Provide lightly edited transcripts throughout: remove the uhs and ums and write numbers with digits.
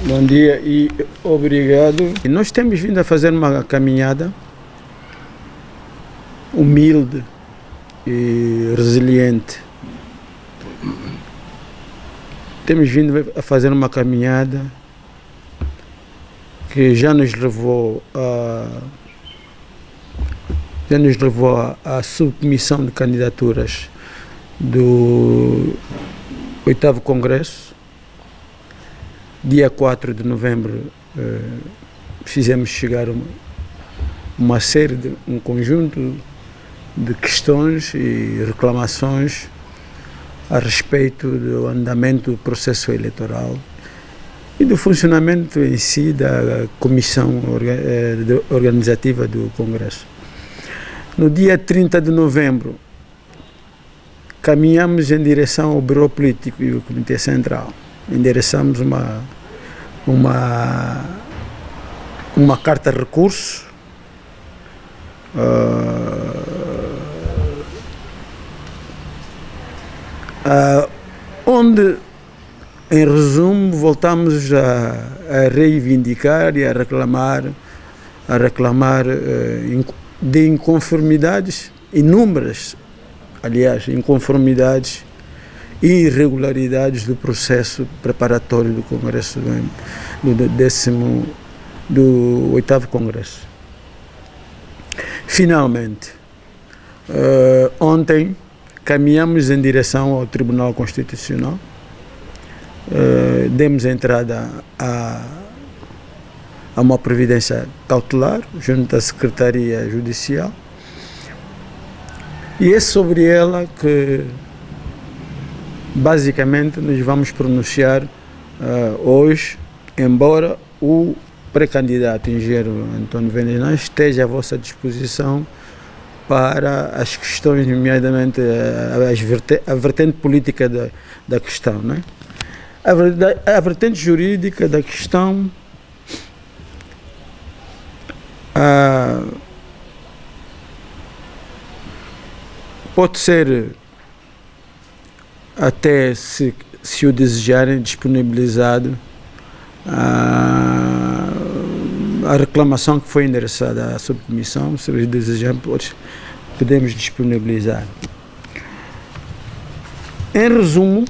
Bom dia e obrigado. E nós temos vindo a fazer uma caminhada humilde e resiliente. Temos vindo a fazer uma caminhada que já nos levou à submissão de candidaturas do 8º Congresso. Dia 4 de novembro fizemos chegar um conjunto de questões e reclamações a respeito do andamento do processo eleitoral e do funcionamento em si da comissão organizativa do Congresso. No dia 30 de novembro, caminhamos em direção ao Bureau Político e ao Comitê Central. Endereçamos uma carta de recurso onde, em resumo, voltamos a reivindicar e a reclamar de inconformidades, inúmeras, aliás, inconformidades e irregularidades do processo preparatório do Congresso do 8º Congresso. Finalmente, ontem caminhamos em direção ao Tribunal Constitucional, demos entrada a uma providência cautelar junto à Secretaria Judicial e é sobre ela que basicamente nos vamos pronunciar hoje, embora o pré-candidato engenheiro António Venenã esteja à vossa disposição para as questões, nomeadamente a vertente política da questão, não é? A vertente jurídica da questão pode ser, até se o desejarem, disponibilizado a reclamação que foi endereçada à subcomissão. Se eles desejarem, podemos disponibilizar. Em resumo,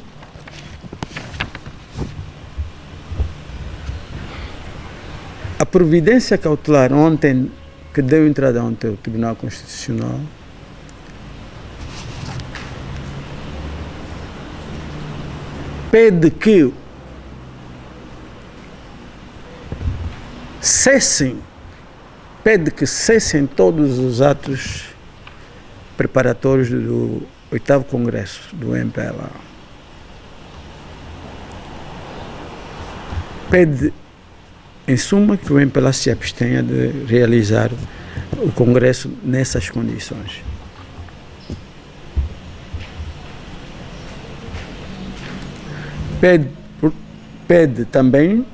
a providência cautelar ontem, que deu entrada ontem ao Tribunal Constitucional, pede que cessem todos os atos preparatórios do 8º Congresso do MPLA. Pede, em suma, que o MPLA se abstenha de realizar o Congresso nessas condições. Pede também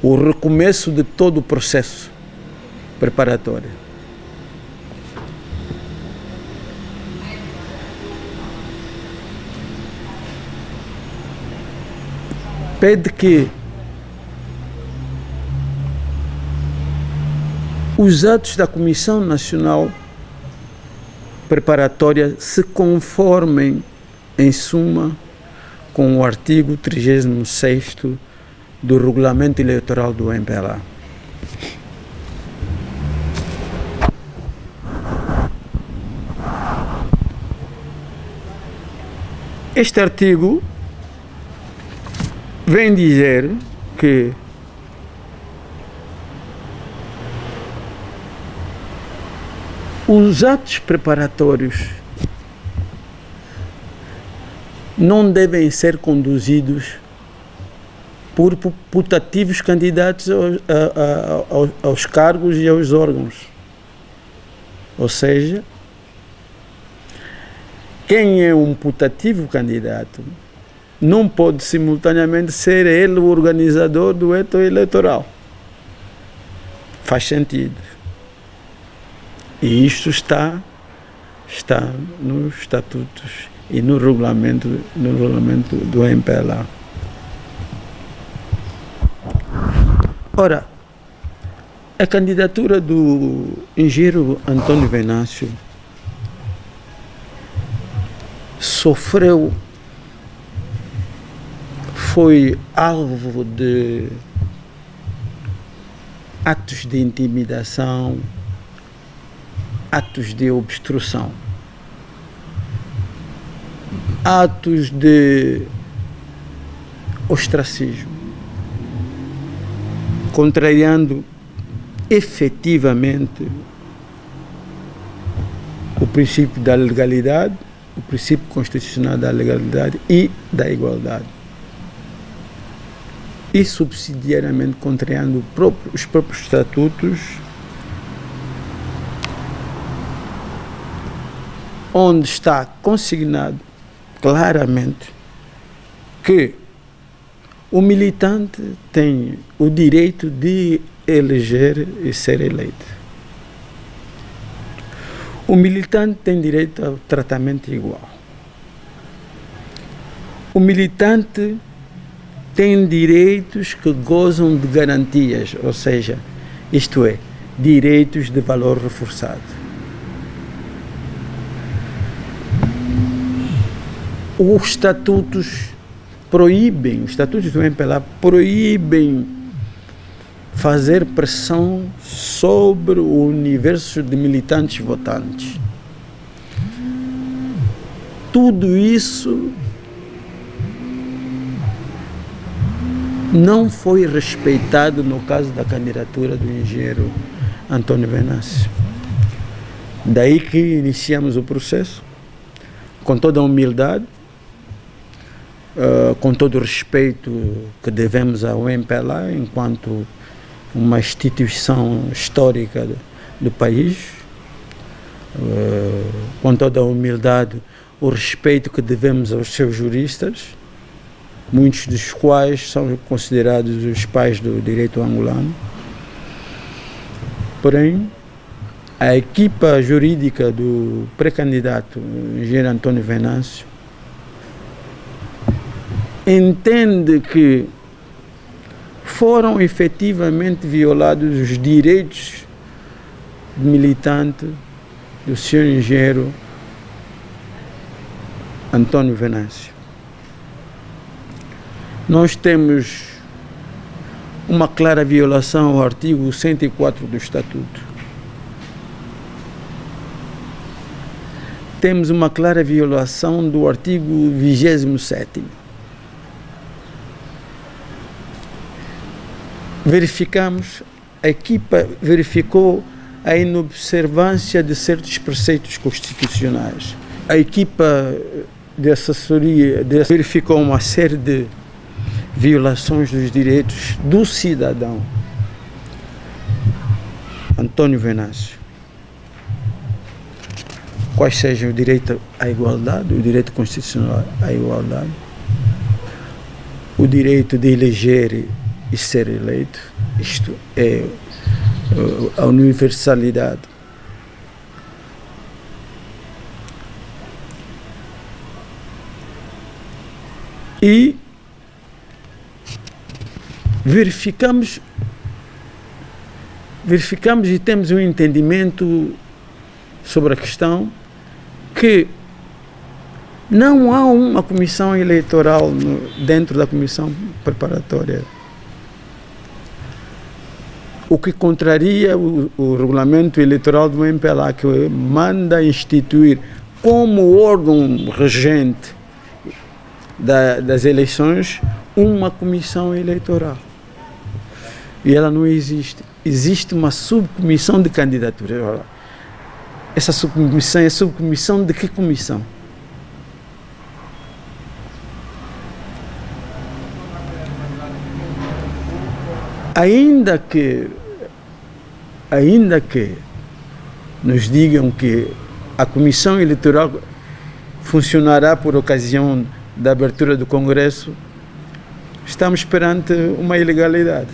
o recomeço de todo o processo preparatório. Pede que os atos da Comissão Nacional Preparatória se conformem, em suma, com o artigo 36º do Regulamento Eleitoral do MPLA. Este artigo vem dizer que os atos preparatórios não devem ser conduzidos por putativos candidatos aos cargos e aos órgãos. Ou seja, quem é um putativo candidato não pode simultaneamente ser ele o organizador do ato eleitoral. Faz sentido. E isto está nos estatutos e no regulamento do MPLA. Ora, a candidatura do engenheiro Antônio Venâncio foi alvo de atos de intimidação, atos de obstrução, atos de ostracismo, contrariando efetivamente o princípio da legalidade, o princípio constitucional da legalidade e da igualdade. E subsidiariamente contrariando os próprios estatutos, onde está consignado claramente que o militante tem o direito de eleger e ser eleito. O militante tem direito ao tratamento igual. O militante tem direitos que gozam de garantias, ou seja, isto é, direitos de valor reforçado. Os estatutos do MPLA proíbem fazer pressão sobre o universo de militantes votantes. Tudo isso não foi respeitado no caso da candidatura do engenheiro Antônio Venâncio. Daí que iniciamos o processo, com toda a humildade, com todo o respeito que devemos ao MPLA enquanto uma instituição histórica do país, com toda a humildade, o respeito que devemos aos seus juristas, muitos dos quais são considerados os pais do direito angolano. Porém, a equipa jurídica do pré-candidato, engenheiro Antônio Venâncio, entende que foram efetivamente violados os direitos militante do senhor engenheiro Antônio Venâncio. Nós temos uma clara violação ao artigo 104 do Estatuto. Temos uma clara violação do artigo 27º. A equipa verificou a inobservância de certos preceitos constitucionais. A equipa de assessoria verificou uma série de violações dos direitos do cidadão Antônio Venâncio. Quais sejam o direito à igualdade, o direito constitucional à igualdade, o direito de eleger e ser eleito, isto é a universalidade. E verificamos e temos um entendimento sobre a questão que não há uma comissão eleitoral dentro da comissão preparatória, o que contraria o regulamento eleitoral do MPLA, que manda instituir como órgão regente das eleições uma comissão eleitoral. E ela não existe. Existe uma subcomissão de candidatura. Essa subcomissão é subcomissão de que comissão? Ainda que nos digam que a comissão eleitoral funcionará por ocasião da abertura do Congresso, estamos perante uma ilegalidade.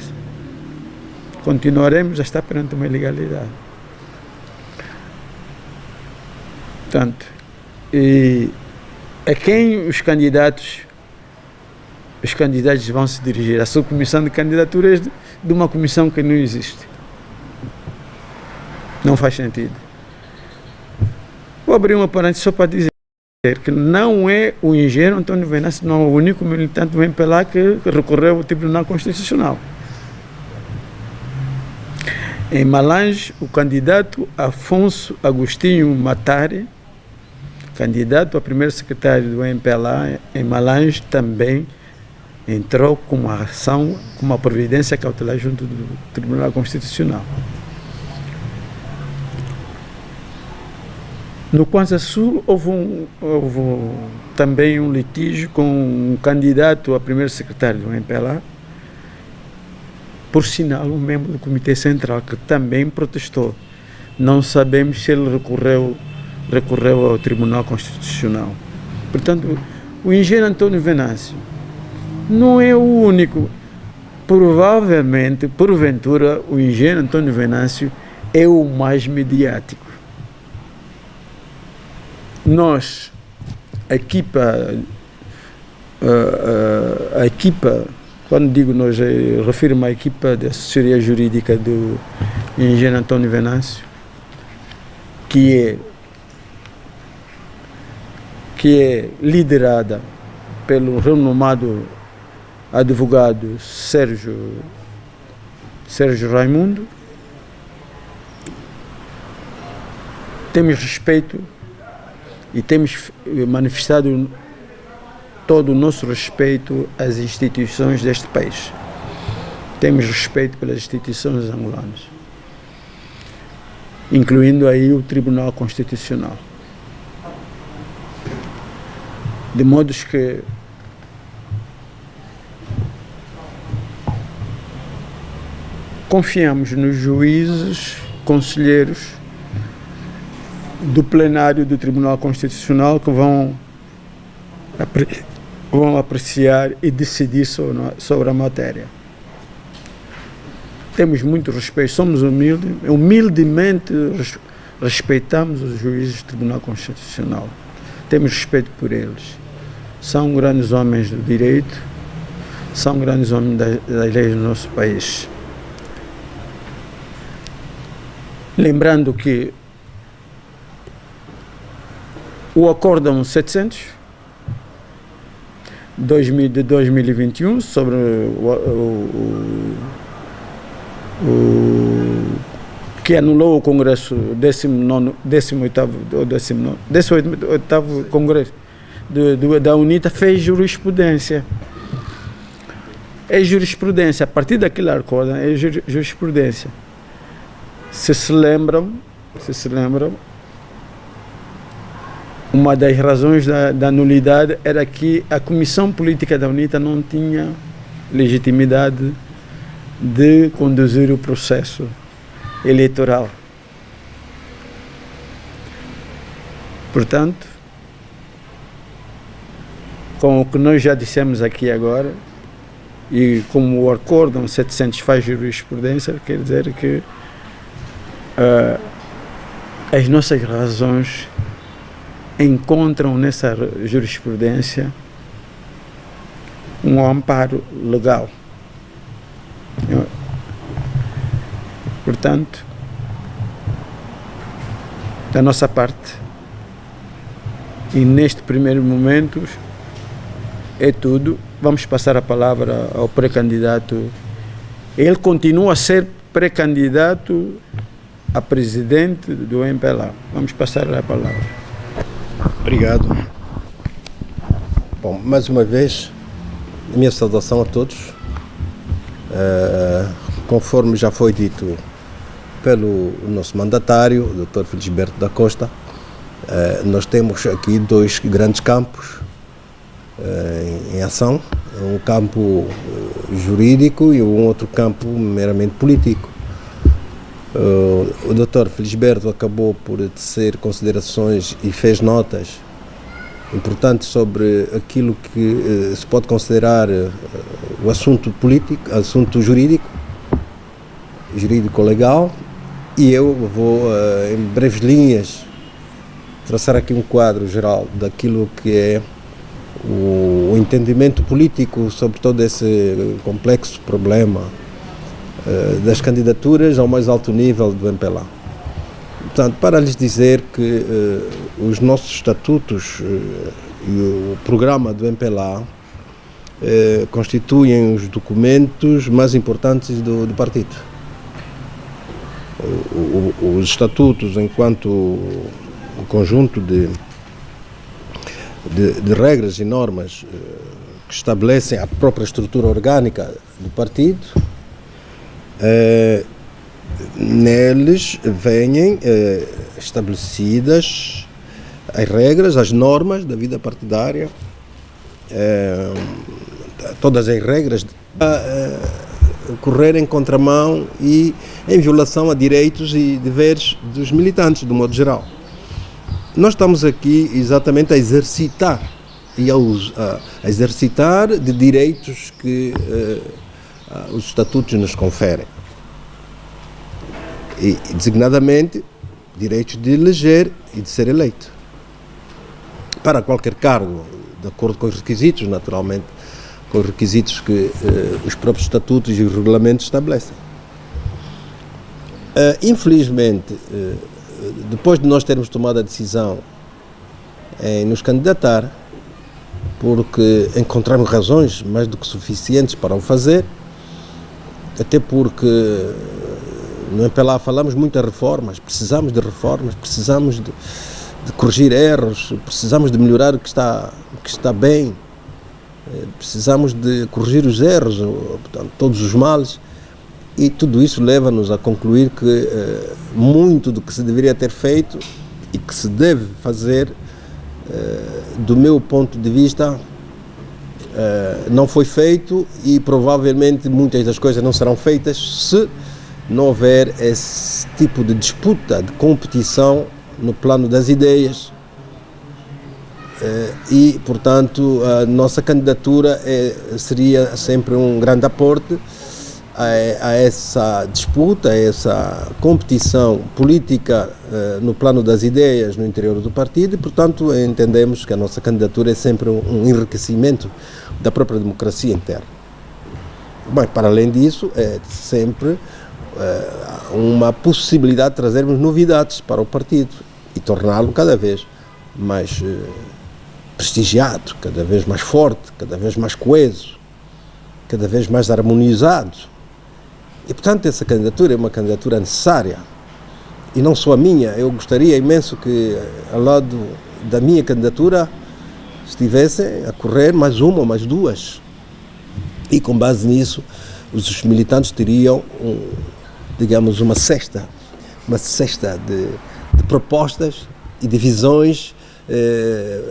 Continuaremos a estar perante uma ilegalidade. Portanto, a quem os candidatos os candidatos vão se dirigir à subcomissão de candidaturas de uma comissão que não existe. Não faz sentido. Vou abrir uma parêntese só para dizer que não é o engenheiro António Venâncio, não é o único militante do MPLA que recorreu ao Tribunal Constitucional. Em Malange, o candidato Afonso Agostinho Matari, candidato a primeiro secretário do MPLA em Malange, também entrou com uma ação, com uma providência cautelar junto do Tribunal Constitucional. No Kwanza Sul houve também um litígio com um candidato a primeiro secretário do MPLA, por sinal um membro do Comitê Central que também protestou. Não sabemos se ele recorreu ao Tribunal Constitucional. Portanto, o engenheiro António Venâncio não é o único. Provavelmente, porventura, o engenheiro António Venâncio é o mais mediático. Nós, a equipa, quando digo nós, refiro-me à equipa da assessoria jurídica do engenheiro António Venâncio, que é liderada pelo renomado advogado Sérgio Raimundo. Temos respeito e temos manifestado todo o nosso respeito às instituições deste país. Temos respeito pelas instituições angolanas, incluindo aí o Tribunal Constitucional. De modo que confiamos nos juízes, conselheiros do plenário do Tribunal Constitucional que vão apreciar e decidir sobre a matéria. Temos muito respeito, somos humildemente respeitamos os juízes do Tribunal Constitucional. Temos respeito por eles. São grandes homens do direito, são grandes homens das leis do nosso país. Lembrando que o Acórdão 700 de 2021 sobre que anulou o Congresso 18º Congresso da UNITA fez jurisprudência. É jurisprudência, a partir daquele acórdão é jurisprudência. Se se lembram, uma das razões da nulidade era que a Comissão Política da UNITA não tinha legitimidade de conduzir o processo eleitoral. Portanto, com o que nós já dissemos aqui agora, e como o Acórdão 700 faz jurisprudência, quer dizer que as nossas razões encontram nessa jurisprudência um amparo legal. Portanto, da nossa parte, e neste primeiro momento é tudo. Vamos passar a palavra ao pré-candidato. Ele continua a ser pré-candidato a presidente do MPLA. Vamos passar a palavra. Obrigado. Bom, mais uma vez, minha saudação a todos. Conforme já foi dito pelo nosso mandatário, o Dr. Felisberto da Costa, nós temos aqui dois grandes campos em ação, um campo jurídico e um outro campo meramente político. O Dr. Felisberto acabou por tecer considerações e fez notas importantes sobre aquilo que se pode considerar o assunto político, assunto jurídico-legal, e eu vou, em breves linhas, traçar aqui um quadro geral daquilo que é o entendimento político sobre todo esse complexo problema das candidaturas ao mais alto nível do MPLA. Portanto, para lhes dizer que os nossos estatutos e o programa do MPLA constituem os documentos mais importantes do partido. Os estatutos, enquanto o conjunto de regras e normas que estabelecem a própria estrutura orgânica do partido, neles vêm estabelecidas as regras, as normas da vida partidária, todas as regras correr em contramão e em violação a direitos e deveres dos militantes, do modo geral. Nós estamos aqui exatamente a exercitar a exercitar de direitos que os estatutos nos conferem. E, designadamente, direitos de eleger e de ser eleito. Para qualquer cargo, de acordo com os requisitos, naturalmente, com os requisitos que os próprios estatutos e os regulamentos estabelecem. Infelizmente, depois de nós termos tomado a decisão em nos candidatar, porque encontramos razões mais do que suficientes para o fazer, até porque no MPLA falamos muito de reformas, precisamos de corrigir erros, precisamos de melhorar o que está bem, precisamos de corrigir os erros, portanto, todos os males, e tudo isso leva-nos a concluir que muito do que se deveria ter feito e que se deve fazer, do meu ponto de vista, não foi feito, e provavelmente muitas das coisas não serão feitas se não houver esse tipo de disputa, de competição no plano das ideias. E, portanto, a nossa candidatura seria sempre um grande aporte a essa disputa, a essa competição política no plano das ideias no interior do partido, e, portanto, entendemos que a nossa candidatura é sempre um enriquecimento da própria democracia interna. Bem, para além disso, é sempre uma possibilidade de trazermos novidades para o partido e torná-lo cada vez mais prestigiado, cada vez mais forte, cada vez mais coeso, cada vez mais harmonizado. E, portanto, essa candidatura é uma candidatura necessária. E não só a minha, eu gostaria imenso que, ao lado da minha candidatura, estivessem a correr mais uma ou mais duas. E, com base nisso, os militantes teriam, digamos, uma cesta de propostas e de visões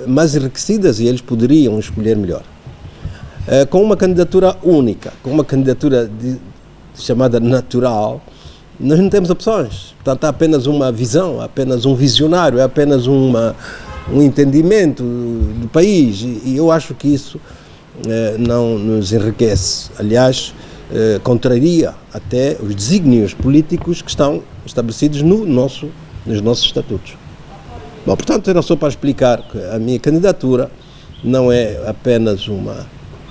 mais enriquecidas, e eles poderiam escolher melhor. Com uma candidatura única, com uma candidatura chamada natural, nós não temos opções. Portanto, há apenas uma visão, apenas um visionário, é apenas um entendimento do país, e eu acho que isso não nos enriquece. Aliás, contraria até os desígnios políticos que estão estabelecidos nos nossos estatutos. Bom, portanto, era só para explicar que a minha candidatura não é apenas uma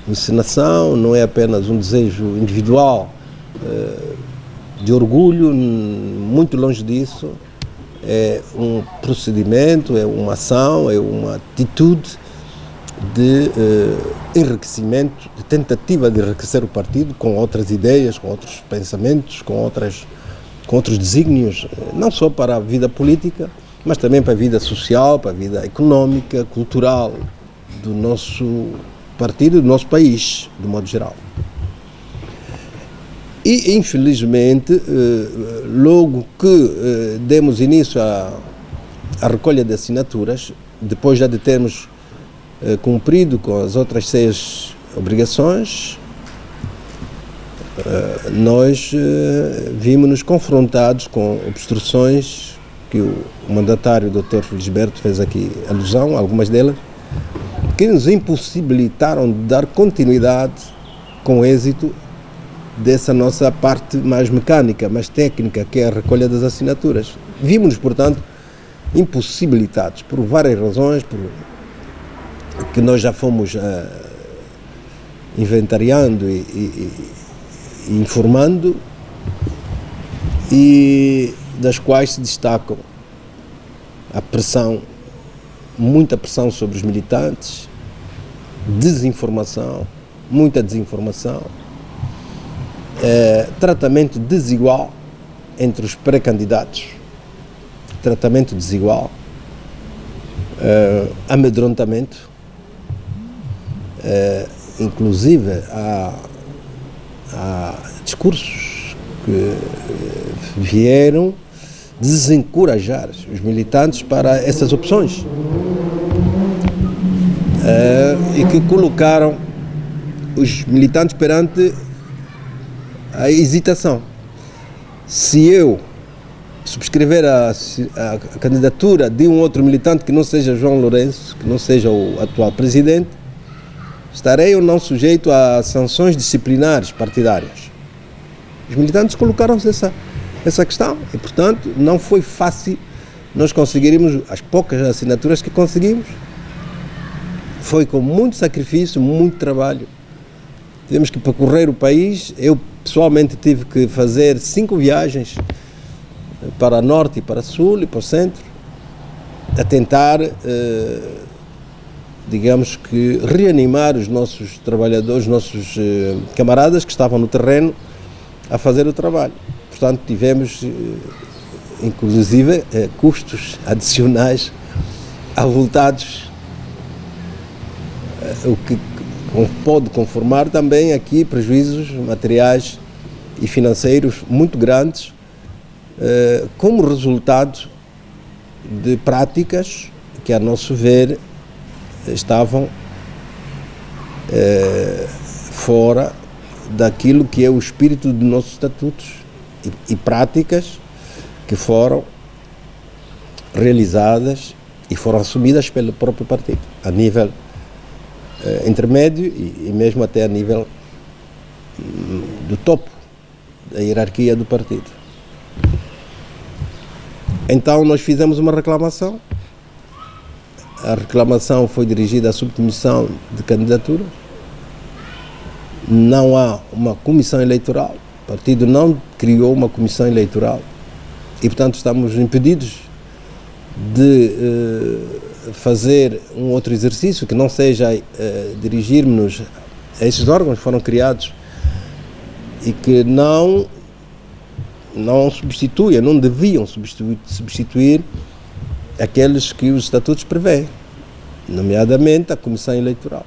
encenação, não é apenas um desejo individual de orgulho, muito longe disso. É um procedimento, é uma ação, é uma atitude de enriquecimento, de tentativa de enriquecer o partido com outras ideias, com outros pensamentos, com outros desígnios, não só para a vida política, mas também para a vida social, para a vida económica, cultural do nosso partido, do nosso país, de modo geral. E, infelizmente, logo que demos início à recolha de assinaturas, depois já de termos cumprido com as outras 6 obrigações, nós vimos-nos confrontados com obstruções que o mandatário Dr. Felisberto fez aqui alusão, algumas delas, que nos impossibilitaram de dar continuidade com êxito dessa nossa parte mais mecânica, mais técnica, que é a recolha das assinaturas. Vimos-nos, portanto, impossibilitados por várias razões, por que nós já fomos inventariando e informando, e das quais se destacam a pressão, muita pressão sobre os militantes, desinformação, muita desinformação, tratamento desigual entre os pré-candidatos, tratamento desigual, amedrontamento, inclusive há discursos que vieram desencorajar os militantes para essas opções, e que colocaram os militantes perante a hesitação. Se eu subscrever a candidatura de um outro militante que não seja João Lourenço, que não seja o atual presidente, estarei ou não sujeito a sanções disciplinares partidárias. Os militantes colocaram-se essa questão e, portanto, não foi fácil nós conseguirmos as poucas assinaturas que conseguimos. Foi com muito sacrifício, muito trabalho. Tivemos que percorrer o país. Eu, pessoalmente, tive que fazer 5 viagens para norte e para sul e para o centro, a tentar, digamos que, reanimar os nossos trabalhadores, os nossos camaradas que estavam no terreno a fazer o trabalho. Portanto, tivemos, inclusive, custos adicionais avultados, o que pode conformar também aqui prejuízos materiais e financeiros muito grandes, como resultado de práticas que, a nosso ver, estavam fora daquilo que é o espírito dos nossos estatutos, e práticas que foram realizadas e foram assumidas pelo próprio partido, a nível intermédio e mesmo até a nível do topo da hierarquia do partido. Então nós fizemos uma reclamação. A reclamação foi dirigida à subcomissão de candidatura. Não há uma comissão eleitoral. O partido não criou uma comissão eleitoral e, portanto, estamos impedidos de fazer um outro exercício que não seja dirigirmos-nos a esses órgãos que foram criados e que não substituem, não deviam substituir aqueles que os estatutos prevêem, nomeadamente a Comissão Eleitoral.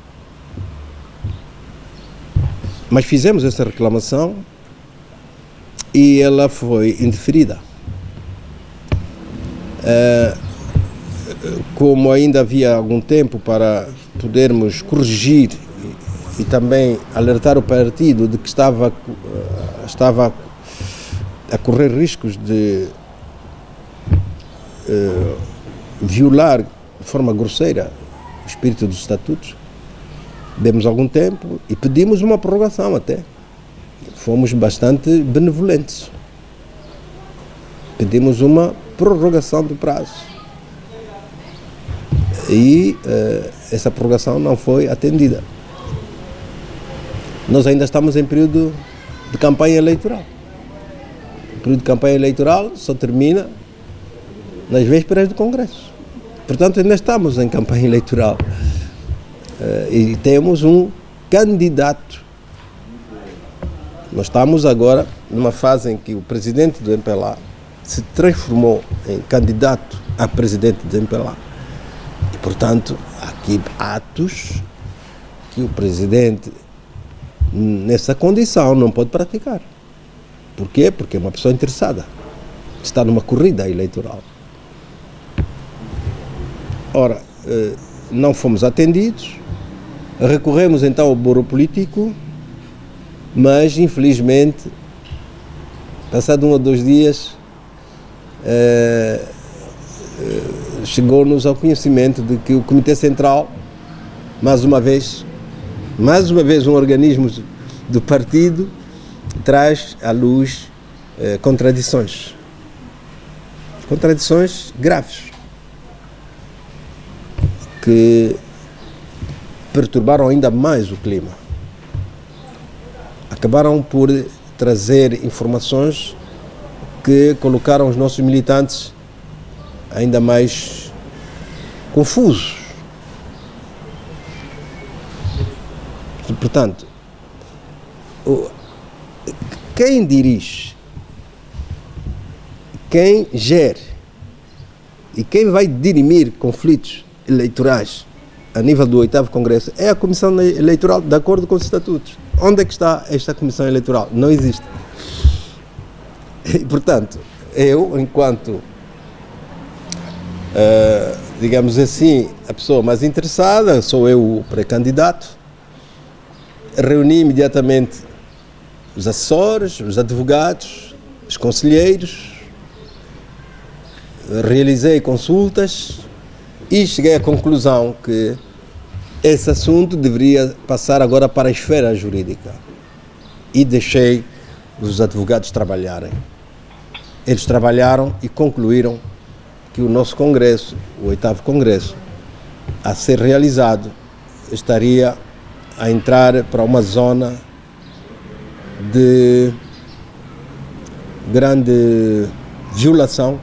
Mas fizemos essa reclamação e ela foi indeferida. Como ainda havia algum tempo para podermos corrigir e também alertar o partido de que estava a correr riscos de violar de forma grosseira o espírito dos estatutos, demos algum tempo e pedimos uma prorrogação até. Fomos bastante benevolentes. Pedimos uma prorrogação do prazo. E essa prorrogação não foi atendida. Nós ainda estamos em período de campanha eleitoral. O período de campanha eleitoral só termina nas vésperas do Congresso. Portanto, ainda estamos em campanha eleitoral. E temos um candidato. Nós estamos agora numa fase em que o presidente do MPLA se transformou em candidato a presidente do MPLA. E, portanto, há aqui atos que o presidente, nessa condição, não pode praticar. Por quê? Porque é uma pessoa interessada. Está numa corrida eleitoral. Ora, não fomos atendidos, recorremos então ao Boro Político, mas infelizmente, passado 1 ou 2 dias, chegou-nos ao conhecimento de que o Comitê Central, mais uma vez um organismo do partido, traz à luz contradições graves, que perturbaram ainda mais o clima. Acabaram por trazer informações que colocaram os nossos militantes ainda mais confusos. Portanto, quem dirige, quem gera e quem vai dirimir conflitos eleitorais a nível do 8º Congresso é a Comissão Eleitoral, de acordo com os estatutos. Onde é que está esta Comissão Eleitoral? Não existe. E, portanto, eu, enquanto, digamos assim, a pessoa mais interessada, sou eu o pré-candidato, reuni imediatamente os assessores, os advogados, os conselheiros, realizei consultas e cheguei à conclusão que esse assunto deveria passar agora para a esfera jurídica e deixei os advogados trabalharem. Eles trabalharam e concluíram que o nosso Congresso, o 8º Congresso, a ser realizado, estaria a entrar para uma zona de grande violação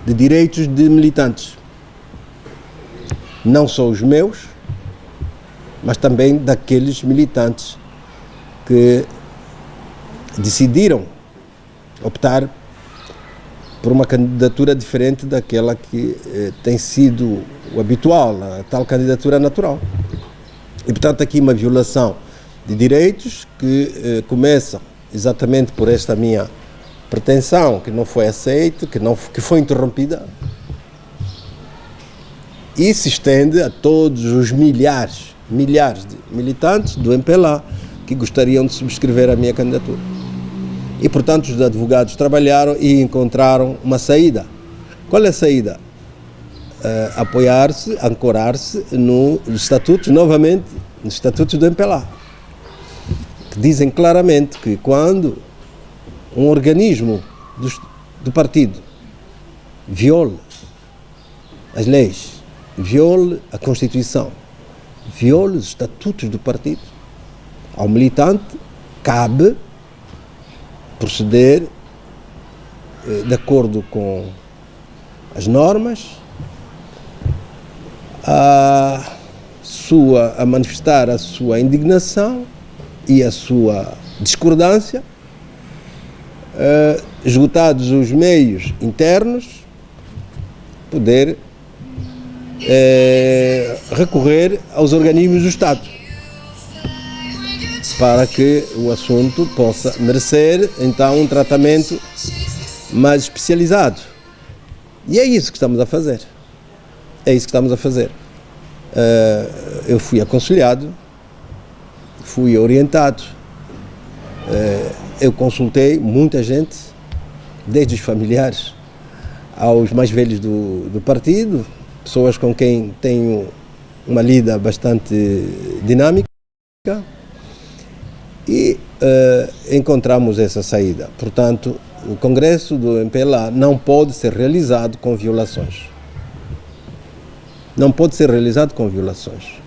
de direitos de militantes. Não só os meus, mas também daqueles militantes que decidiram optar por uma candidatura diferente daquela que tem sido o habitual, a tal candidatura natural. E, portanto, aqui uma violação de direitos que começa exatamente por esta minha pretensão, que não foi aceita, que foi interrompida, e se estende a todos os milhares de militantes do MPLA que gostariam de subscrever a minha candidatura. E, portanto, os advogados trabalharam e encontraram uma saída. Qual é a saída? Apoiar-se, ancorar-se nos estatutos, novamente, nos estatutos do MPLA, que dizem claramente que quando um organismo do partido viola as leis, viola a Constituição, viola os estatutos do partido, ao militante cabe proceder de acordo com as normas, a manifestar a sua indignação e a sua discordância, esgotados os meios internos, poder recorrer aos organismos do Estado para que o assunto possa merecer então um tratamento mais especializado. E é isso que estamos a fazer. Eu fui aconselhado, fui orientado, eu consultei muita gente, desde os familiares aos mais velhos do partido, pessoas com quem tenho uma lida bastante dinâmica, e encontramos essa saída. Portanto, o Congresso do MPLA não pode ser realizado com violações. Não pode ser realizado com violações.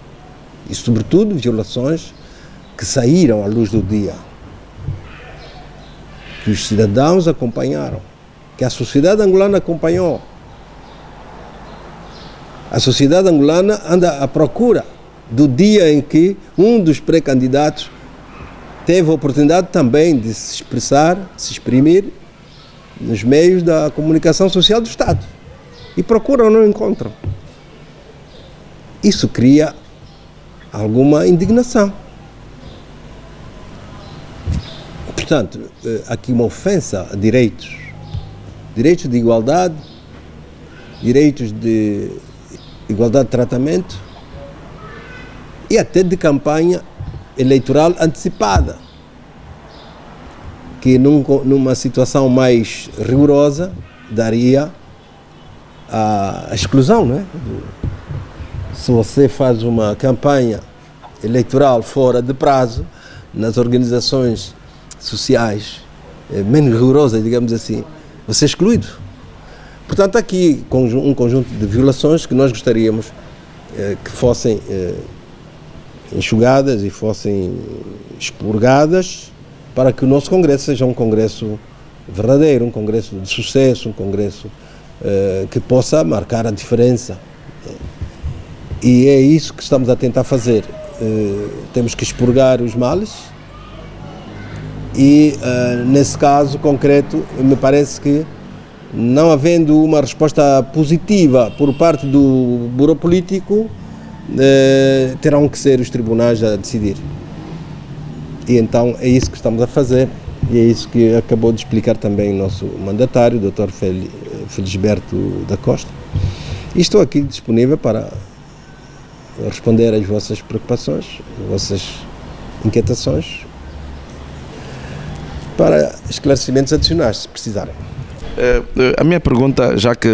E, sobretudo, violações que saíram à luz do dia, que os cidadãos acompanharam, que a sociedade angolana acompanhou. A sociedade angolana anda à procura do dia em que um dos pré-candidatos teve a oportunidade também de se exprimir nos meios da comunicação social do Estado. E procuram, não encontram. Isso cria alguma indignação. Portanto, aqui uma ofensa a direitos de igualdade, direitos de igualdade de tratamento e até de campanha eleitoral antecipada, que numa situação mais rigorosa daria a exclusão, não é? Se você faz uma campanha eleitoral fora de prazo, nas organizações sociais menos rigorosas, digamos assim, você é excluído. Portanto, aqui um conjunto de violações que nós gostaríamos que fossem enxugadas e fossem expurgadas para que o nosso congresso seja um congresso verdadeiro, um congresso de sucesso, um congresso que possa marcar a diferença. E é isso que estamos a tentar fazer. Temos que expurgar os males e, nesse caso concreto, me parece que, não havendo uma resposta positiva por parte do Bureau Político, terão que ser os tribunais a decidir. E então é isso que estamos a fazer, e é isso que acabou de explicar também o nosso mandatário, o Dr. Felisberto da Costa. E estou aqui disponível para responder às vossas preocupações, às vossas inquietações, para esclarecimentos adicionais, se precisarem. A minha pergunta, já que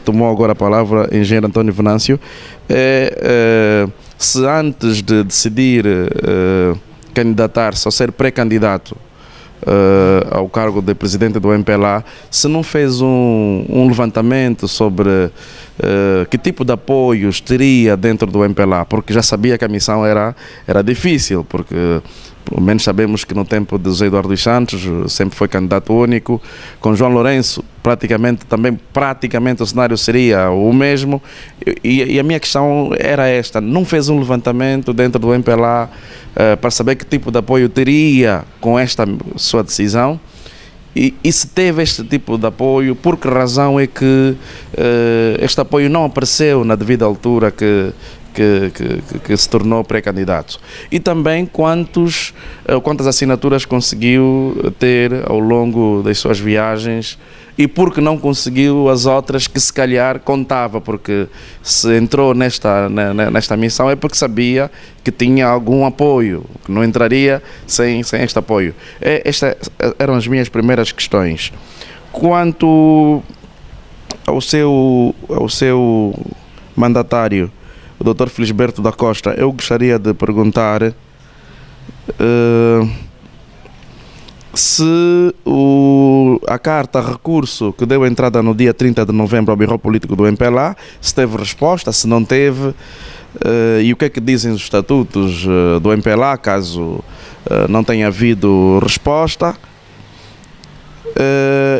tomou agora a palavra o engenheiro António Venâncio, é se antes de decidir candidatar-se ou ser pré-candidato ao cargo de presidente do MPLA, se não fez um levantamento sobre que tipo de apoios teria dentro do MPLA, porque já sabia que a missão era difícil, porque pelo menos sabemos que no tempo de José Eduardo dos Santos sempre foi candidato único, com João Lourenço praticamente o cenário seria o mesmo, e a minha questão era esta: não fez um levantamento dentro do MPLA para saber que tipo de apoio teria com esta sua decisão? E se teve este tipo de apoio, por que razão é que este apoio não apareceu na devida altura que se tornou pré-candidato? E também quantas assinaturas conseguiu ter ao longo das suas viagens, e por que não conseguiu as outras que se calhar contava, porque se entrou nesta missão é porque sabia que tinha algum apoio, que não entraria sem este apoio. Estas eram as minhas primeiras questões. Quanto ao seu mandatário, o Dr. Felisberto da Costa, eu gostaria de perguntar se a carta recurso que deu entrada no dia 30 de novembro ao Bureau Político do MPLA, se teve resposta, se não teve, e o que é que dizem os estatutos do MPLA, caso não tenha havido resposta.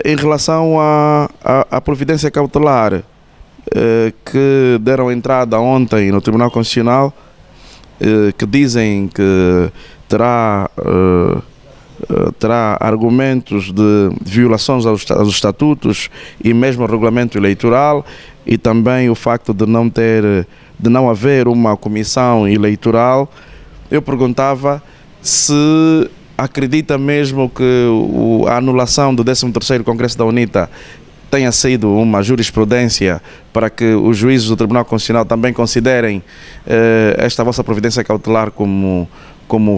Em relação à providência cautelar que deram entrada ontem no Tribunal Constitucional, que dizem que terá argumentos de violações aos estatutos e mesmo ao regulamento eleitoral, e também o facto de não haver uma comissão eleitoral. Eu perguntava se acredita mesmo que a anulação do 13º Congresso da UNITA tenha sido uma jurisprudência para que os juízes do Tribunal Constitucional também considerem esta vossa providência cautelar como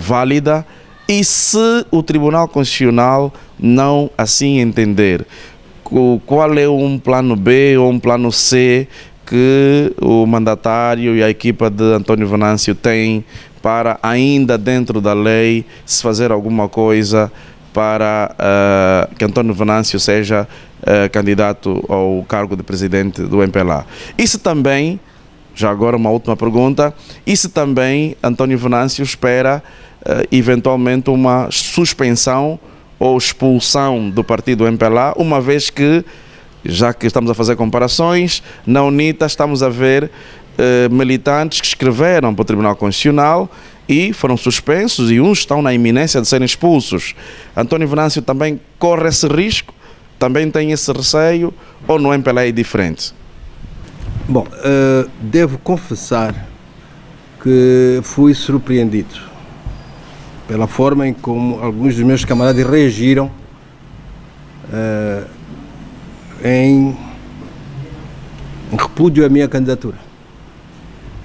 válida, e se o Tribunal Constitucional não assim entender, qual é um plano B ou um plano C que o mandatário e a equipa de António Venâncio têm para, ainda dentro da lei, se fazer alguma coisa para que António Venâncio seja candidato ao cargo de presidente do MPLA. E se também, já agora uma última pergunta, e se também António Venâncio espera eventualmente uma suspensão ou expulsão do partido MPLA, uma vez que, já que estamos a fazer comparações, na UNITA estamos a ver militantes que escreveram para o Tribunal Constitucional e foram suspensos, e uns estão na iminência de serem expulsos. António Venâncio também corre esse risco? Também tem esse receio? Ou no MPLA é diferente? Bom, devo confessar que fui surpreendido pela forma em como alguns dos meus camaradas reagiram em repúdio à minha candidatura.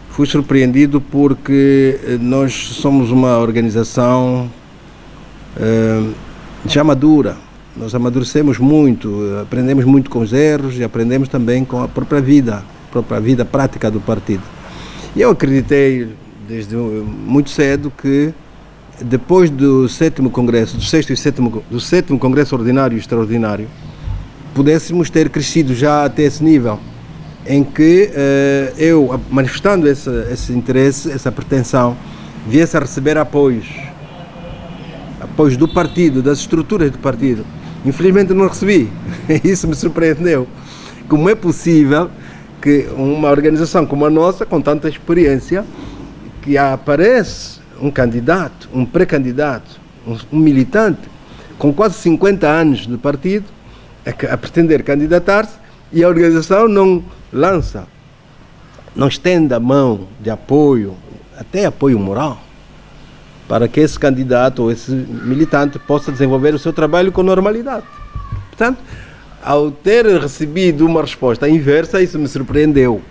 Fui surpreendido porque nós somos uma organização já madura. Nós amadurecemos muito, aprendemos muito com os erros e aprendemos também com a própria vida prática do partido. E eu acreditei desde muito cedo que depois do 7º Congresso, do 6º e 7º Congresso Ordinário e Extraordinário, pudéssemos ter crescido já até esse nível, em que eu, manifestando esse interesse, essa pretensão, viesse a receber apoios do partido, das estruturas do partido. Infelizmente não recebi. Isso me surpreendeu. Como é possível que uma organização como a nossa, com tanta experiência, que aparece um candidato, um pré-candidato, um militante, com quase 50 anos de partido, a pretender candidatar-se, e a organização não lança, não estende a mão de apoio, até apoio moral, para que esse candidato ou esse militante possa desenvolver o seu trabalho com normalidade. Portanto, ao ter recebido uma resposta inversa, isso me surpreendeu.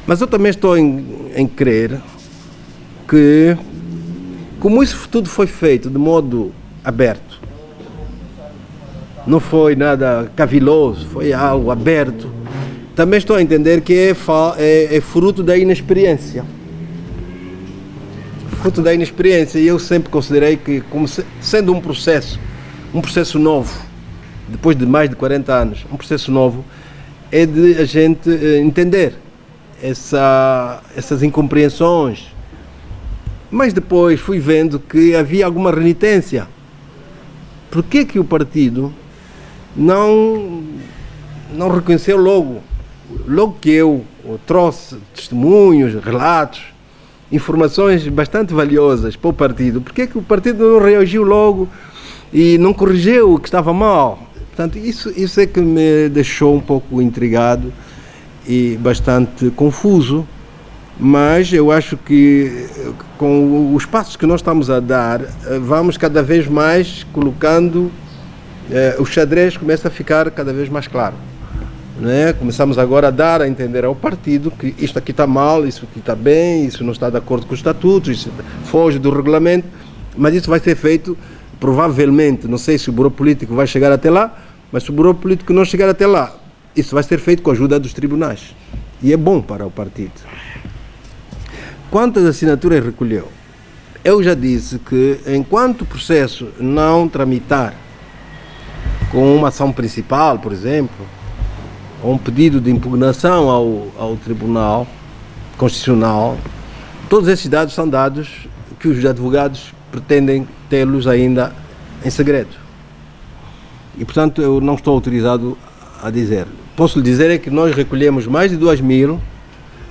Mas eu também estou em crer que, como isso tudo foi feito de modo aberto, não foi nada caviloso, foi algo aberto, também estou a entender que é fruto da inexperiência. Fruto da inexperiência, e eu sempre considerei que, como sendo um processo novo, depois de mais de 40 anos, um processo novo, é de a gente entender essas incompreensões. Mas depois fui vendo que havia alguma renitência. Por que o partido não reconheceu logo que eu trouxe testemunhos, relatos, informações bastante valiosas para o partido? Por que o partido não reagiu logo e não corrigiu o que estava mal? Portanto, isso é que me deixou um pouco intrigado e bastante confuso, mas eu acho que com os passos que nós estamos a dar, vamos cada vez mais colocando, o xadrez começa a ficar cada vez mais claro. Né? Começamos agora a dar a entender ao partido que isto aqui está mal, isso aqui está bem, isso não está de acordo com os estatutos, isso foge do regulamento, mas isso vai ser feito provavelmente, não sei se o Bureau Político vai chegar até lá, mas se o Bureau Político não chegar até lá, isso vai ser feito com a ajuda dos tribunais. E é bom para o partido. Quantas assinaturas recolheu? Eu já disse que enquanto o processo não tramitar com uma ação principal, por exemplo, ou um pedido de impugnação ao Tribunal Constitucional, todos esses dados são dados que os advogados pretendem tê-los ainda em segredo. E, portanto, eu não estou autorizado a dizer. Posso lhe dizer é que nós recolhemos mais de 2.000,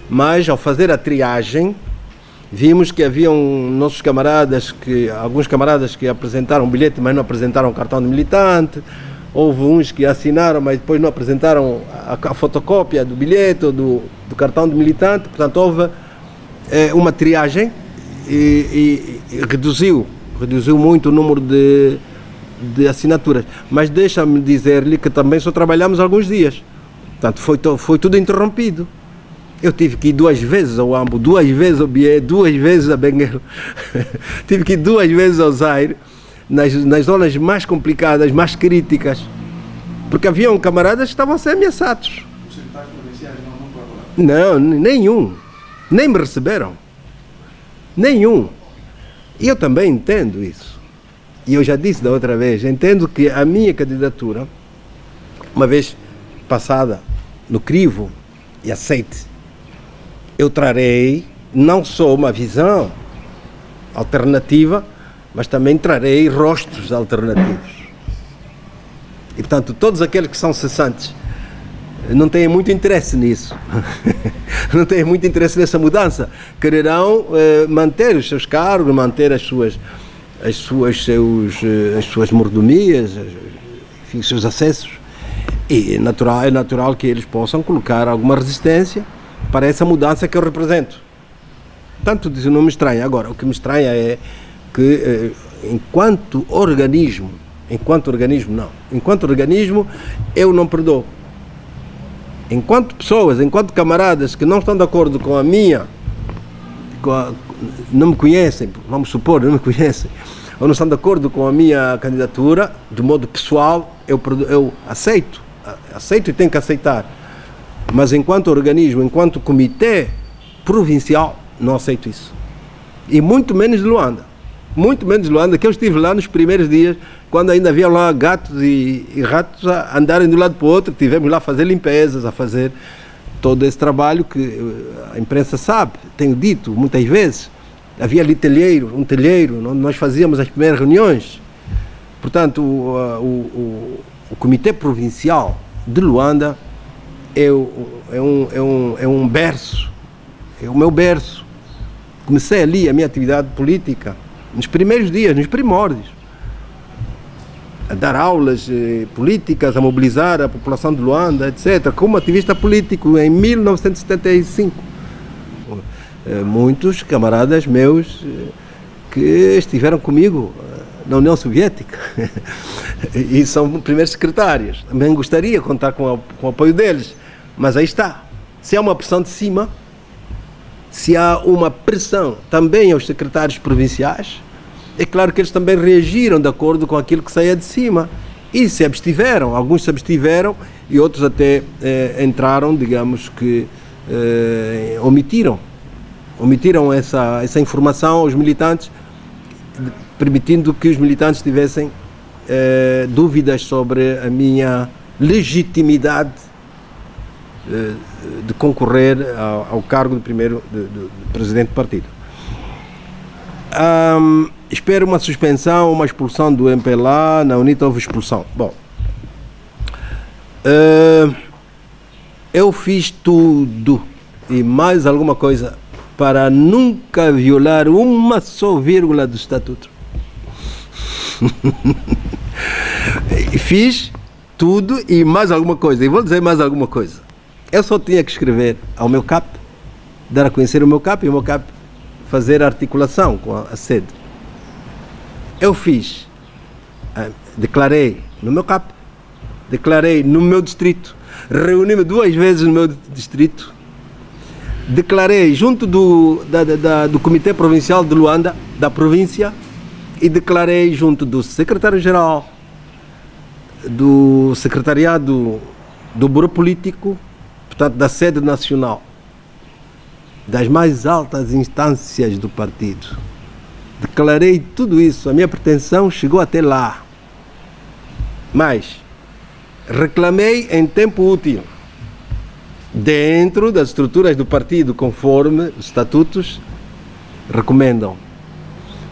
mas ao fazer a triagem, vimos que haviam alguns camaradas que apresentaram bilhete, mas não apresentaram cartão de militante. Houve uns que assinaram, mas depois não apresentaram a fotocópia do bilhete ou do cartão de militante. Portanto, houve uma triagem e reduziu muito o número de assinaturas. Mas deixa-me dizer-lhe que também só trabalhamos alguns dias. Portanto, foi tudo interrompido. Eu tive que ir 2 vezes ao Ambo, 2 vezes ao Bié, 2 vezes a Benguela. Tive que ir 2 vezes ao Zaire, nas zonas mais complicadas, mais críticas. Porque haviam camaradas que estavam a ser ameaçados. Os secretários provinciais não colaboraram? Não, nenhum. Nem me receberam. Nenhum. E eu também entendo isso. E eu já disse da outra vez, entendo que a minha candidatura, uma vez passada no crivo e aceite, eu trarei não só uma visão alternativa, mas também trarei rostos alternativos. E, portanto, todos aqueles que são cessantes não têm muito interesse nisso. Não têm muito interesse nessa mudança. Quererão manter os seus cargos, manter as suas mordomias, enfim, os seus acessos. E é natural que eles possam colocar alguma resistência para essa mudança que eu represento. Tanto isso não me estranha. Agora, o que me estranha é que, enquanto organismo, não. Enquanto organismo, eu não perdoo. Enquanto pessoas, enquanto camaradas que não estão de acordo com a minha, não me conhecem, vamos supor, não me conhecem, ou não estão de acordo com a minha candidatura, de modo pessoal, eu aceito e tenho que aceitar. Mas enquanto organismo, enquanto comitê provincial, não aceito isso. E muito menos de Luanda. Muito menos de Luanda, que eu estive lá nos primeiros dias, quando ainda havia lá gatos e ratos a andarem de um lado para o outro. Tivemos lá a fazer limpezas, a fazer todo esse trabalho que a imprensa sabe, tenho dito muitas vezes. Havia ali um telheiro, onde nós fazíamos as primeiras reuniões. Portanto, o Comitê Provincial de Luanda é um berço, é o meu berço. Comecei ali a minha atividade política, nos primeiros dias, nos primórdios, a dar aulas políticas, a mobilizar a população de Luanda, etc., como ativista político em 1975. Muitos camaradas meus que estiveram comigo na União Soviética e são primeiros secretários. Também gostaria de contar com o apoio deles, mas aí está. Se há uma pressão de cima, se há uma pressão também aos secretários provinciais, é claro que eles também reagiram de acordo com aquilo que saía de cima e se abstiveram. Alguns se abstiveram e outros até entraram, digamos que omitiram essa informação aos militantes, permitindo que os militantes tivessem dúvidas sobre a minha legitimidade de concorrer ao cargo de presidente do partido. Espero uma suspensão, uma expulsão do MPLA. Na UNITA houve expulsão. Bom, eu fiz tudo e mais alguma coisa para nunca violar uma só vírgula do Estatuto. Fiz tudo e mais alguma coisa. E vou dizer mais alguma coisa. Eu só tinha que escrever ao meu CAP, dar a conhecer o meu CAP e o meu CAP fazer a articulação com a sede. Eu fiz, declarei no meu CAP, declarei no meu distrito, reuni-me 2 vezes no meu distrito, declarei junto do Comitê Provincial de Luanda, da província, e declarei junto do secretário-geral, do secretariado do Bureau Político, portanto da sede nacional, das mais altas instâncias do partido. Declarei tudo isso, a minha pretensão chegou até lá. Mas reclamei em tempo útil, dentro das estruturas do partido, conforme os estatutos recomendam.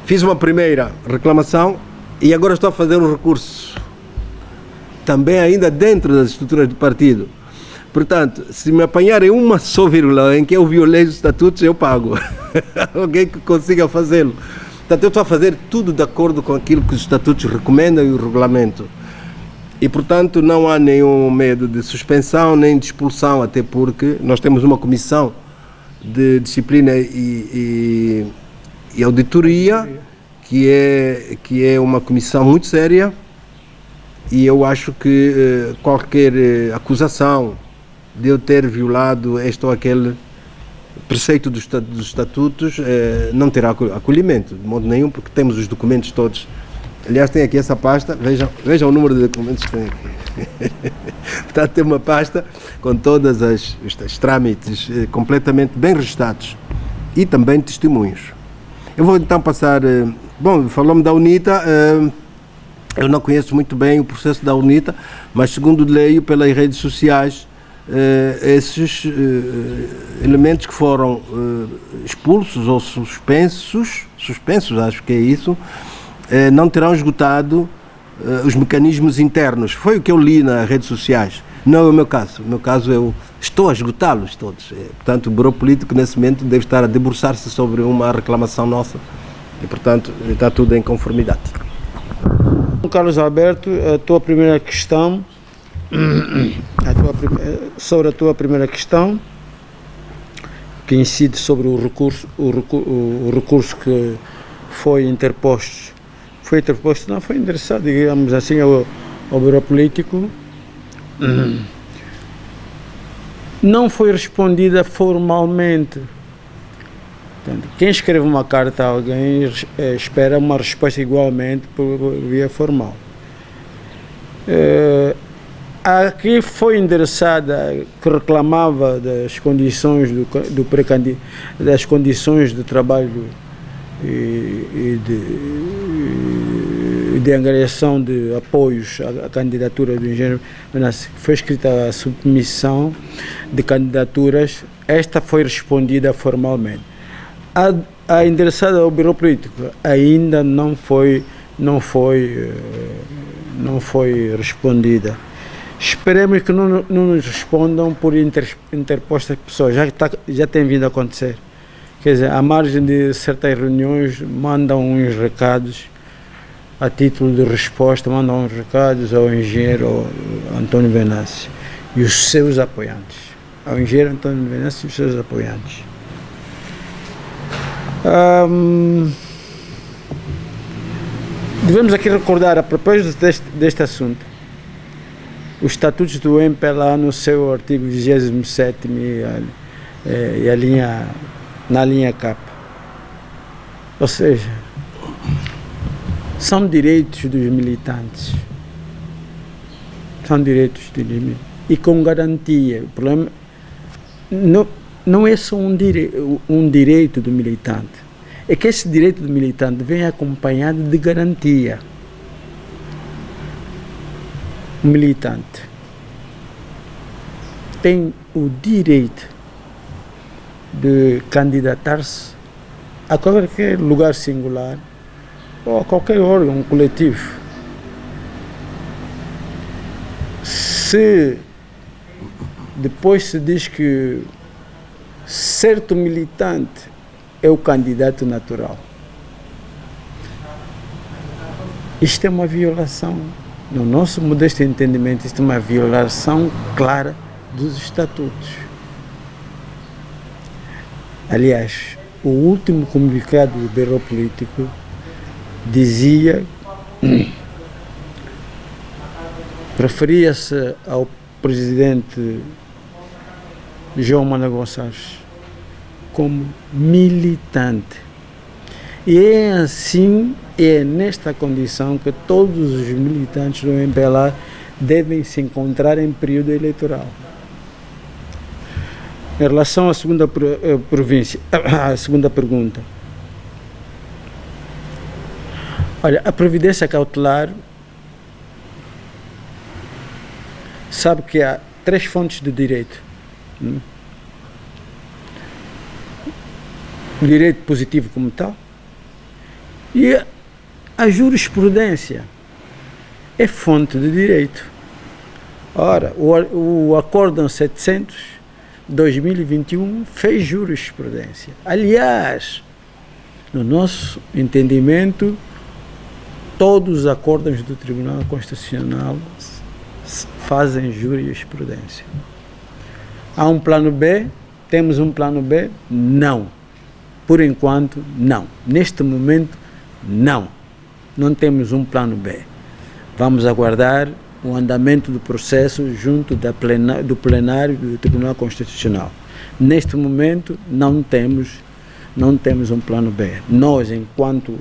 Fiz uma primeira reclamação e agora estou a fazer um recurso, também ainda dentro das estruturas do partido. Portanto, se me apanharem uma só vírgula em que eu violei os estatutos, eu pago. Alguém que consiga fazê-lo. Portanto, eu estou a fazer tudo de acordo com aquilo que os estatutos recomendam e o regulamento. E, portanto, não há nenhum medo de suspensão nem de expulsão, até porque nós temos uma comissão de disciplina e auditoria, que é uma comissão muito séria, e eu acho que qualquer acusação de eu ter violado este ou aquele preceito dos estatutos não terá acolhimento, de modo nenhum, porque temos os documentos todos. Aliás, tem aqui essa pasta, vejam o número de documentos que tem aqui. Portanto, tem uma pasta com todos os trâmites completamente bem registrados e também testemunhos. Eu vou então passar... Bom, falou-me da UNITA, eu não conheço muito bem o processo da UNITA, mas segundo leio pelas redes sociais, esses elementos que foram expulsos ou suspensos, acho que é isso, não terão esgotado os mecanismos internos. Foi o que eu li nas redes sociais. Não é o meu caso. No meu caso, eu estou a esgotá-los todos. Portanto, o Bureau Político, nesse momento, deve estar a debruçar-se sobre uma reclamação nossa e, portanto, está tudo em conformidade. Carlos Alberto, a tua primeira questão, sobre a tua primeira questão, que incide sobre o recurso que foi interposto. Não, foi endereçado, digamos assim, ao Bureau Político. Não foi respondida formalmente. Portanto, quem escreve uma carta a alguém espera uma resposta igualmente por via formal. A que foi endereçada, que reclamava das condições das condições de trabalho e de angariação de apoios à candidatura do engenheiro Venâncio, foi escrita a submissão de candidaturas, esta foi respondida formalmente. A endereçada ao Bureau Político ainda não foi respondida. Esperemos que não nos respondam por interpostas pessoas, já tem vindo a acontecer. Quer dizer, à margem de certas reuniões, mandam uns recados, a título de resposta, mandam uns recados ao engenheiro Antônio Venâncio e os seus apoiantes. Ao engenheiro Antônio Venâncio e os seus apoiantes. Devemos aqui recordar, a propósito deste assunto, os estatutos do MPLA no seu artigo 27 e na linha K. Ou seja, são direitos dos militantes. São direitos dos militantes. E com garantia. O problema não é só um direito do militante. É que esse direito do militante vem acompanhado de garantia. O militante tem o direito de candidatar-se a qualquer lugar singular ou a qualquer órgão coletivo. Se depois se diz que certo militante é o candidato natural, isto é uma violação, no nosso modesto entendimento, isto é uma violação clara dos estatutos. Aliás, o último comunicado do Bureau Político dizia, referia-se ao presidente João Manuel Gonçalves como militante. E é assim, é nesta condição que todos os militantes do MPLA devem se encontrar em período eleitoral. Em relação à segunda província, à segunda pergunta. Olha, a previdência cautelar sabe que há 3 fontes de direito. O direito positivo como tal e a jurisprudência é fonte de direito. Ora, o Acórdão 700/2021 fez jurisprudência. Aliás, no nosso entendimento, todos os acórdãos do Tribunal Constitucional fazem jurisprudência. Há um plano B? Temos um plano B? Não. Por enquanto, não. Neste momento, não. Não temos um plano B. Vamos aguardar o andamento do processo junto do plenário do Tribunal Constitucional. Neste momento, não temos um plano B. Nós, enquanto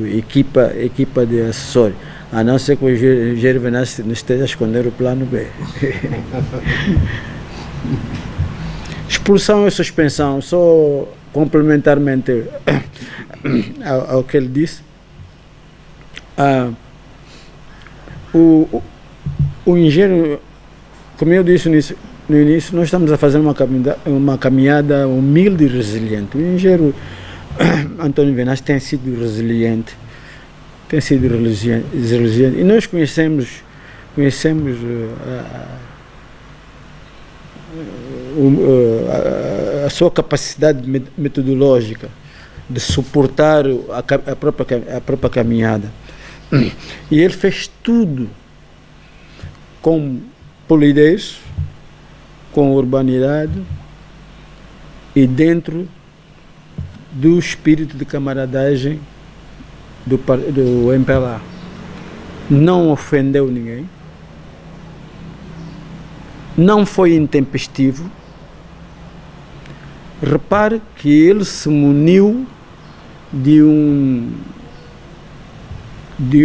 equipa de assessores, a não ser que o engenheiro Venâncio não esteja a esconder o plano B. Expulsão e suspensão, só complementarmente ao que ele disse, o engenheiro, como eu disse no início, nós estamos a fazer uma caminhada humilde e resiliente. O engenheiro Antônio Venâncio tem sido resiliente, e nós conhecemos a sua capacidade metodológica de suportar a própria caminhada. E ele fez tudo com polidez, com urbanidade e dentro do espírito de camaradagem do MPLA. Não ofendeu ninguém, não foi intempestivo. Repare que ele se muniu de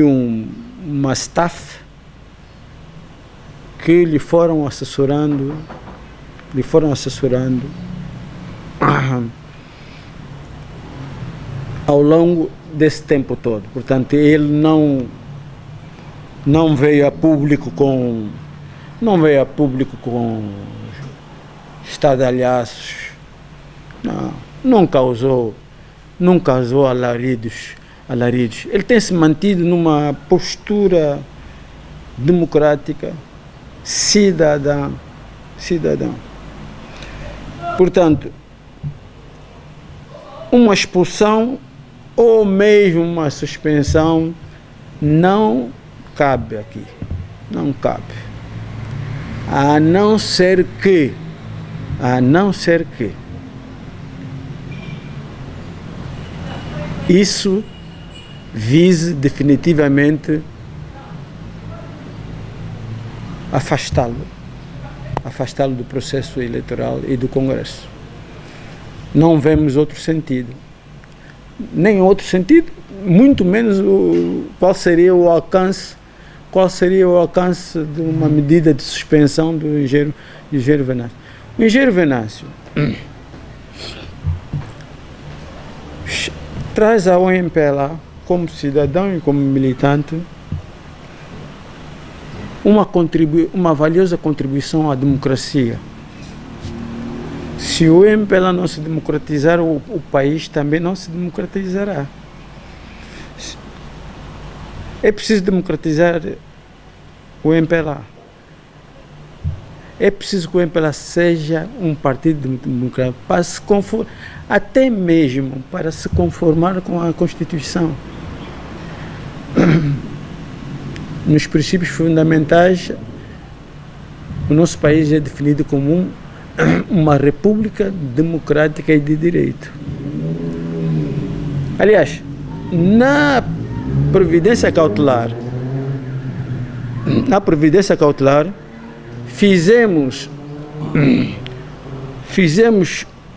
uma staff que lhe foram assessorando ao longo desse tempo todo. Portanto, ele não veio a público com estadalhaços, não causou alaridos. Ele tem se mantido numa postura democrática, cidadã. Portanto, uma expulsão ou mesmo uma suspensão não cabe aqui. Não cabe. A não ser que isso vise definitivamente afastá-lo do processo eleitoral e do Congresso. Não vemos outro sentido. Nem outro sentido, muito menos qual seria o alcance de uma medida de suspensão do engenheiro Venâncio. O engenheiro Venâncio traz ao MPLA, como cidadão e como militante, uma valiosa contribuição à democracia. Se o MPLA não se democratizar, o país também não se democratizará. É preciso democratizar o MPLA. É preciso que o MPLA seja um partido democrático, até mesmo para se conformar com a Constituição. Nos princípios fundamentais, o nosso país é definido como uma república democrática e de direito. Aliás, na Previdência Cautelar, fizemos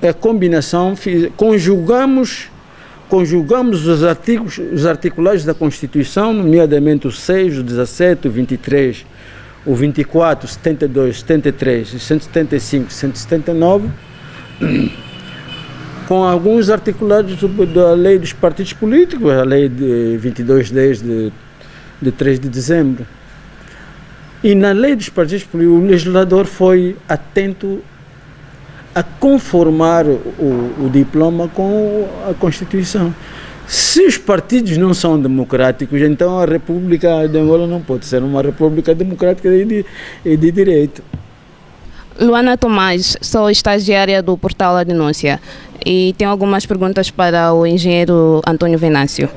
a combinação, conjugamos os articulados da Constituição, nomeadamente o 6, o 17, o 23, o 24, o 72, 73, o 175, 179, com alguns articulados da lei dos partidos políticos, a lei de 22/10 de 3 de dezembro. E na lei dos partidos políticos, o legislador foi atento a conformar o diploma com a Constituição. Se os partidos não são democráticos, então a República de Angola não pode ser uma república democrática e de direito. Luana Tomás, sou estagiária do portal A Denúncia e tenho algumas perguntas para o engenheiro Antônio Venâncio.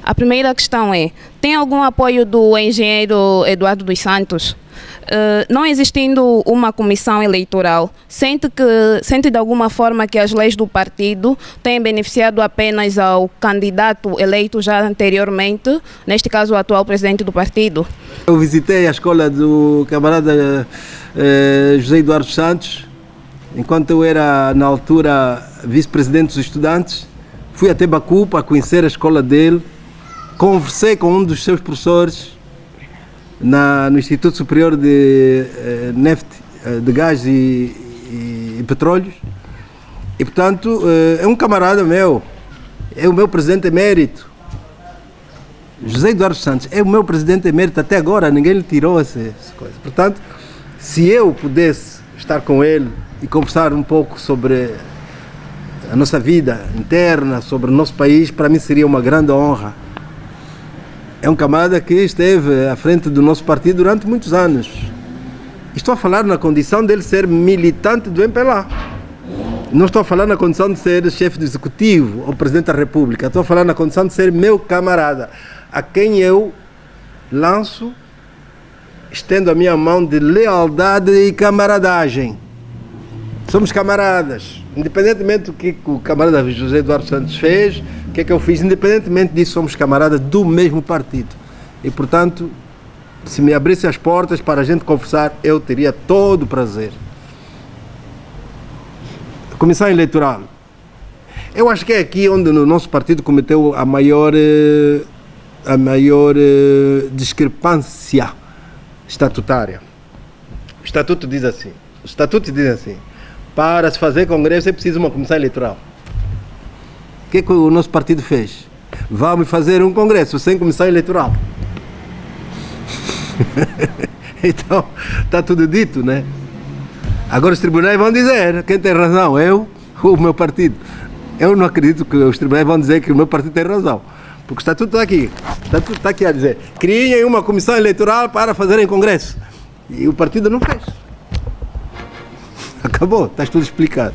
A primeira questão é, tem algum apoio do engenheiro Eduardo dos Santos? Não existindo uma comissão eleitoral, sente de alguma forma que as leis do partido têm beneficiado apenas ao candidato eleito já anteriormente, neste caso o atual presidente do partido? Eu visitei a escola do camarada José Eduardo Santos, enquanto eu era, na altura, vice-presidente dos estudantes. Fui até Baku para conhecer a escola dele, conversei com um dos seus professores no Instituto Superior de Neft, de Gás e Petróleos, e portanto é um camarada meu, é o meu presidente emérito. José Eduardo Santos é o meu presidente emérito até agora, ninguém lhe tirou essa coisa. Portanto, se eu pudesse estar com ele e conversar um pouco sobre a nossa vida interna, sobre o nosso país, para mim seria uma grande honra. É um camarada que esteve à frente do nosso partido durante muitos anos. Estou a falar na condição dele ser militante do MPLA. Não estou a falar na condição de ser chefe do executivo ou presidente da República. Estou a falar na condição de ser meu camarada, a quem eu lanço, estendo a minha mão de lealdade e camaradagem. Somos camaradas. Independentemente do que o camarada José Eduardo Santos fez, o que é que eu fiz, independentemente disso, somos camaradas do mesmo partido. E, portanto, se me abrisse as portas para a gente conversar, eu teria todo o prazer. Comissão eleitoral. Eu acho que é aqui onde o nosso partido cometeu a maior discrepância estatutária. O estatuto diz assim, para se fazer congresso é preciso uma comissão eleitoral. O que é que o nosso partido fez? Vamos fazer um congresso sem comissão eleitoral. Então, está tudo dito, né? Agora os tribunais vão dizer quem tem razão, eu ou o meu partido. Eu não acredito que os tribunais vão dizer que o meu partido tem razão. Porque o estatuto está aqui. O estatuto está aqui a dizer: criem uma comissão eleitoral para fazerem congresso. E o partido não fez. Acabou, está tudo explicado.